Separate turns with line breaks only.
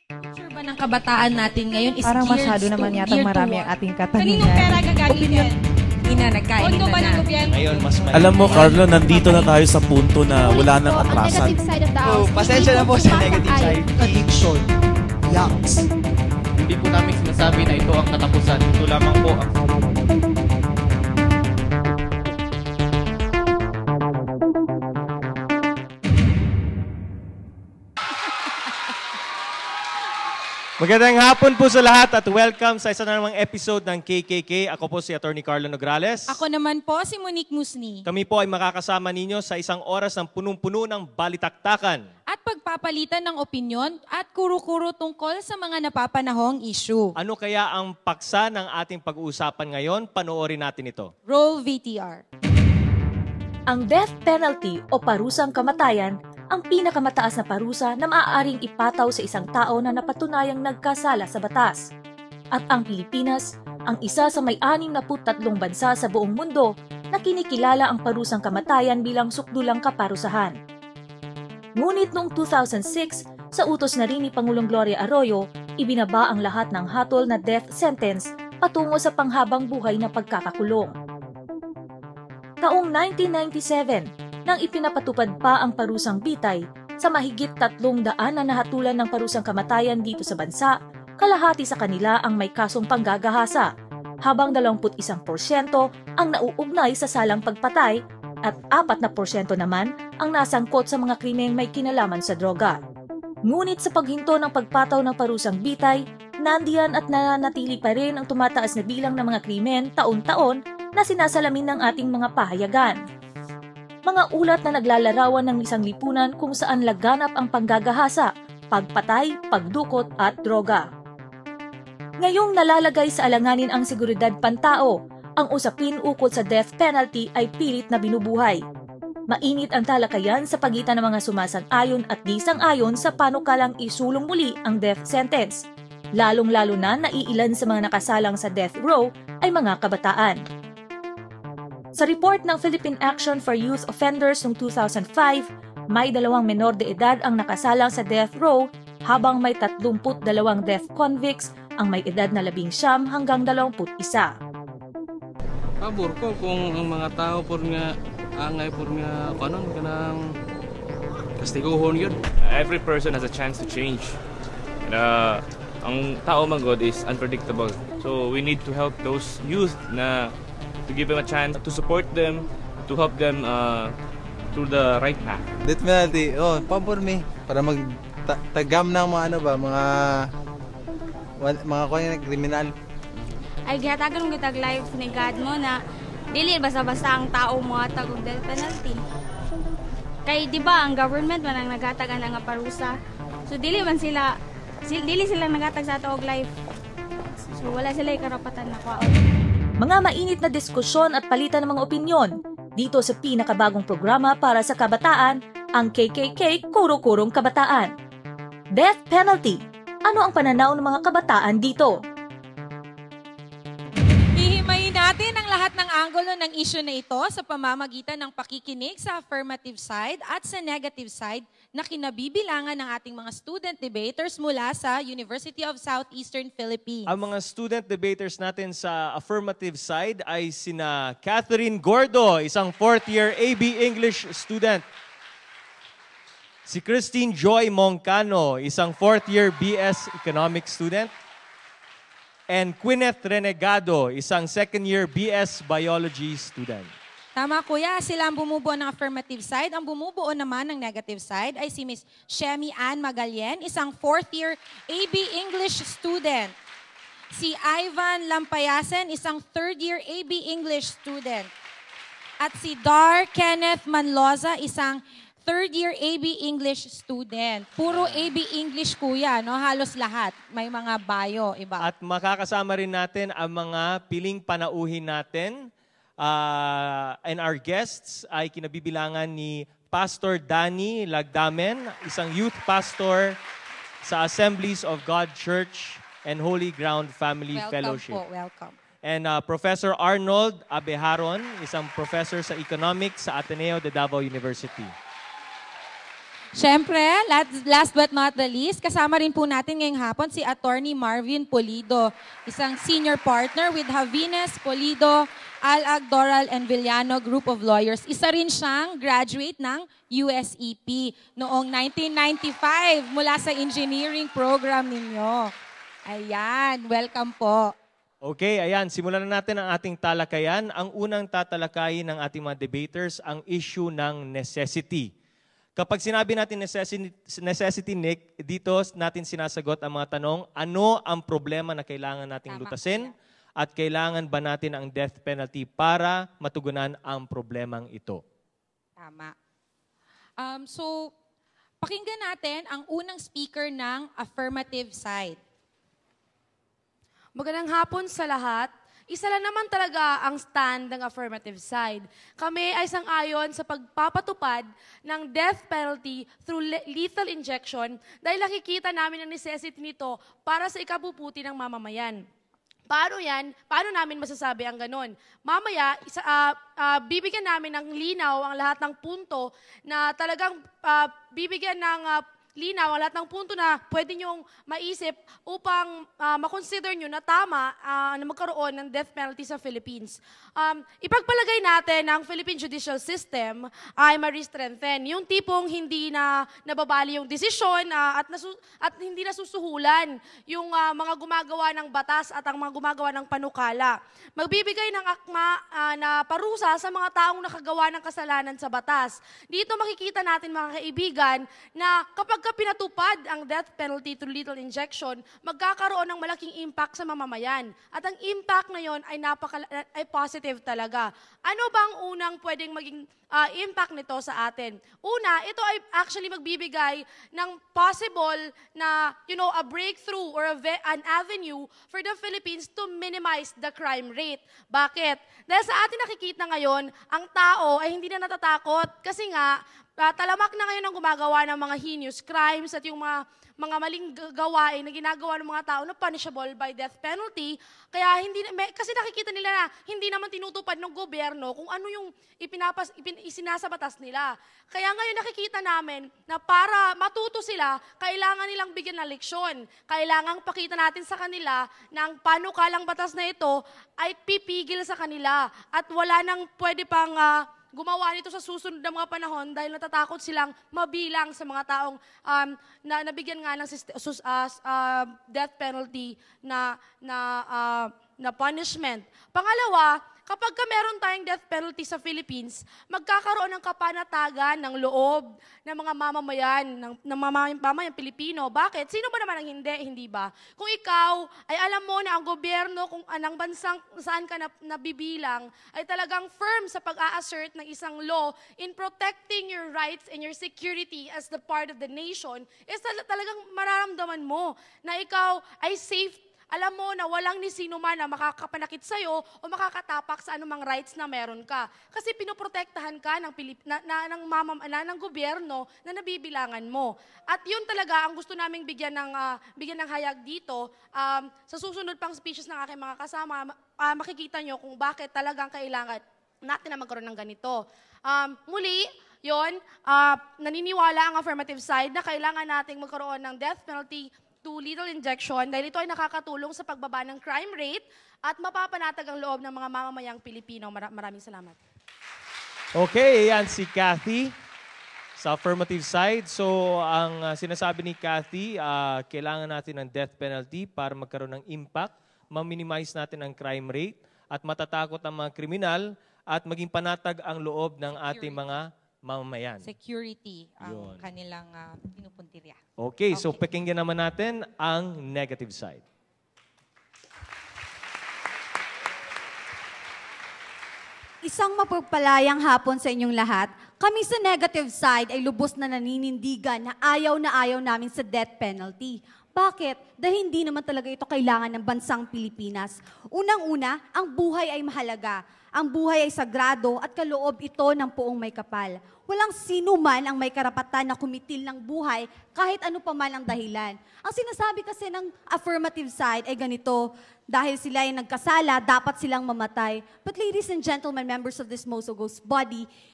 Picture ba ng kabataan natin ngayon is
Parang
geared
masyado
to-
naman yata
geared to
marami
what?
ang ating
Kaninong
katanungan.
pera gagamitin?
Ina, nagkain
Pondo
na
ba
na.
ng gobyerno?
Ngayon, mas may...
Alam mo, Carlo, nandito na tayo sa punto na wala nang
Ang
atrasan.
negative side of the
Oh,
house.
pasensya na po sa negative side.
Addiction. Yanks.
Hindi po namin sinasabi na ito ang katapusan. Ito lamang po ang
Magandang hapon po sa lahat at welcome sa isa na namang episode ng KKK. Ako po si Atty. Carlo Nograles.
Ako naman po si Monique Musni.
Kami po ay makakasama ninyo sa isang oras ng punong-puno ng balitaktakan.
At pagpapalitan ng opinyon at kuro-kuro tungkol sa mga napapanahong issue.
Ano kaya ang paksa ng ating pag-uusapan ngayon? Panoorin natin ito.
Roll VTR.
Ang death penalty o parusang kamatayan ang pinakamataas na parusa na maaaring ipataw sa isang tao na napatunayang nagkasala sa batas. At ang Pilipinas, ang isa sa may 63 bansa sa buong mundo na kinikilala ang parusang kamatayan bilang sukdulang kaparusahan. Ngunit noong 2006, sa utos na rin ni Pangulong Gloria Arroyo, ibinaba ang lahat ng hatol na death sentence patungo sa panghabang buhay na pagkakakulong. Taong 1997, nang ipinapatupad pa ang parusang bitay, sa mahigit 300 na nahatulan ng parusang kamatayan dito sa bansa, kalahati sa kanila ang may kasong panggagahasa, habang 21% ang nauugnay sa salang pagpatay at 4% naman ang nasangkot sa mga krimeng may kinalaman sa droga. Ngunit sa paghinto ng pagpataw ng parusang bitay, nandiyan at nananatili pa rin ang tumataas na bilang ng mga krimen taon-taon na sinasalamin ng ating mga pahayagan. Mga ulat na naglalarawan ng isang lipunan kung saan laganap ang panggagahasa, pagpatay, pagdukot at droga. Ngayong nalalagay sa alanganin ang seguridad pantao, ang usapin ukol sa death penalty ay pilit na binubuhay. Mainit ang talakayan sa pagitan ng mga sumasang-ayon at di sang-ayon sa panukalang isulong muli ang death sentence, lalong-lalo na naiilan sa mga nakasalang sa death row ay mga kabataan. Sa report ng Philippine Action for Youth Offenders noong 2005, may 2 menor de edad ang nakasalang sa death row habang may 32 death convicts ang may edad na 19 hanggang 21.
pabor ko kung ang mga tao por nga angay por nga kanon kanang kastiguhon yun.
Every person has a chance to change. And, ang tao man God is unpredictable. So we need to help those youth na to give them a chance, to support them, to help them through the right path.
Death penalty, pabor mi. Para magtagam ng mga ano ba, mga kuya kriminal.
Ay gihatagan mo kitag life ni God mo na dili basta-basta ang tao mo hatag og death penalty. Kay di ba ang government man ang nagatagan nga parusa. So dili sila nagatag sa ato og life. So wala sila karapatan na kwaon.
Mga mainit na diskusyon at palitan ng mga opinyon dito sa pinakabagong programa para sa kabataan, ang KKK Kuro-Kurong Kabataan. Death penalty. Ano ang pananaw ng mga kabataan dito?
Hihimayin natin ang lahat ng anggulo ng issue na ito sa pamamagitan ng pakikinig sa affirmative side at sa negative side na kinabibilangan ng ating mga student debaters mula sa University of Southeastern Philippines.
Ang mga student debaters natin sa affirmative side ay sina Catherine Gordo, isang 4th year AB English student. Si Christine Joy Moncano, isang 4th year BS Economics student. And Quineth Renegado, isang 2nd year BS Biology student.
Tama kuya, sila ang bumubuo ng affirmative side. Ang bumubuo naman ng negative side ay si Miss Shemi Ann Magalien, isang 4th year AB English student. Si Ivan Lampayasen, isang 3rd year AB English student. At si Dar Kenneth Manloza, isang 3rd year AB English student. Puro AB English kuya, no? Halos lahat. May mga bio, iba.
At makakasama rin natin ang mga piling panauhin natin. And our guests ay kinabibilangan ni Pastor Danny Lagdamen, isang youth pastor sa Assemblies of God Church and Holy Ground Family Fellowship.
Welcome.
And Professor Arnold Abejaron, isang professor sa economics sa Ateneo de Davao University.
Siyempre, last but not the least, kasama rin po natin ngayong hapon si Attorney Marvin Polido, isang senior partner with Javines, Polido, Alag, Doral, and Villano Group of Lawyers. Isa rin siyang graduate ng USEP noong 1995 mula sa engineering program ninyo. Ayan, welcome po.
Okay, ayan, simulan na natin ang ating talakayan. Ang unang tatalakayin ng ating mga debaters, ang issue ng necessity. Kapag sinabi natin necessity, Nick, dito natin sinasagot ang mga tanong, ano ang problema na kailangan nating lutasin at kailangan ba natin ang death penalty para matugunan ang problemang ito?
Tama. So, pakinggan natin ang unang speaker ng affirmative side.
Magandang hapon sa lahat. Isa lang naman talaga ang stand ng affirmative side. Kami ay sang-ayon sa pagpapatupad ng death penalty through lethal injection dahil nakikita namin ang necessity nito para sa ikabubuti ng mamamayan. Paano yan? Paano namin masasabi ang ganon? Mamaya, bibigyan namin ng linaw ang lahat ng punto na talagang bibigyan ng linaw ang lahat ng punto na pwede nyong maisip upang makonsider nyo na tama na magkaroon ng death penalty sa Philippines. Ipagpalagay natin ang Philippine judicial system ay ma-strengthen. Yung tipong hindi na nababali yung desisyon at hindi nasusuhulan yung mga gumagawa ng batas at ang mga gumagawa ng panukala. Magbibigay ng akma na parusa sa mga taong nakagawa ng kasalanan sa batas. Dito makikita natin mga kaibigan na kapag pinatupad ang death penalty through lethal injection, magkakaroon ng malaking impact sa mamamayan. At ang impact na yon ay positive talaga. Ano bang unang pwedeng maging impact nito sa atin? Una, ito ay actually magbibigay ng possible na, a breakthrough or an avenue for the Philippines to minimize the crime rate. Bakit? Dahil sa atin nakikita ngayon, ang tao ay hindi na natatakot kasi nga, talamak na ngayon ang gumagawa ng mga heinous crimes at yung mga maling gawain na ginagawa ng mga tao na punishable by death penalty. Kaya kasi nakikita nila na hindi naman tinutupad ng gobyerno kung ano yung isinasabatas nila. Kaya ngayon nakikita namin na para matuto sila, kailangan nilang bigyan ng leksyon. Kailangan pakita natin sa kanila na ang panukalang batas na ito ay pipigil sa kanila at wala nang pwede pang gumawa nito sa susunod na mga panahon dahil natatakot silang mabilang sa mga taong na nabigyan nga ng death penalty na punishment. Pangalawa, kapag meron tayong death penalty sa Philippines, magkakaroon ng kapanatagan ng loob ng mga mamamayan, ng mamamayang Pilipino. Bakit? Sino ba naman ang hindi ba? Kung ikaw ay alam mo na ang gobyerno kung anong bansang saan ka nabibilang, ay talagang firm sa pag-a-assert ng isang law in protecting your rights and your security as the part of the nation, is talagang mararamdaman mo na ikaw ay safe. Alam mo na walang ni sino man na makakapanakit sa'yo o makakatapak sa anumang rights na meron ka. Kasi pinoprotektahan ka ng gobyerno na nabibilangan mo. At yun talaga ang gusto naming bigyan ng hayag dito. Sa susunod pang speeches ng aking mga kasama, makikita nyo kung bakit talagang kailangan natin na magkaroon ng ganito. Muli, naniniwala ang affirmative side na kailangan nating magkaroon ng death penalty to lethal injection dahil ito ay nakakatulong sa pagbaba ng crime rate at mapapanatag ang loob ng mga mamamayang Pilipino. Maraming salamat.
Okay, yan si Kathy sa affirmative side. So, ang sinasabi ni Kathy, kailangan natin ng death penalty para magkaroon ng impact, ma-minimize natin ang crime rate at matatakot ang mga kriminal at maging panatag ang loob ng ating mga mamamayan.
Security ang kanilang pinupuntirya.
Okay, so pakinggan naman natin ang negative side.
Isang mapagpalayang hapon sa inyong lahat. Kami sa negative side ay lubos na naninindigan na ayaw namin sa death penalty. Bakit? Dahil hindi naman talaga ito kailangan ng bansang Pilipinas. Unang-una, ang buhay ay mahalaga. Ang buhay ay sagrado at kaloob ito ng poong may kapal. Walang sino man ang may karapatan na kumitil ng buhay kahit ano pa man ang dahilan. Ang sinasabi kasi ng affirmative side ay ganito, dahil sila ay nagkasala, dapat silang mamatay. But ladies and gentlemen, members of this most august body,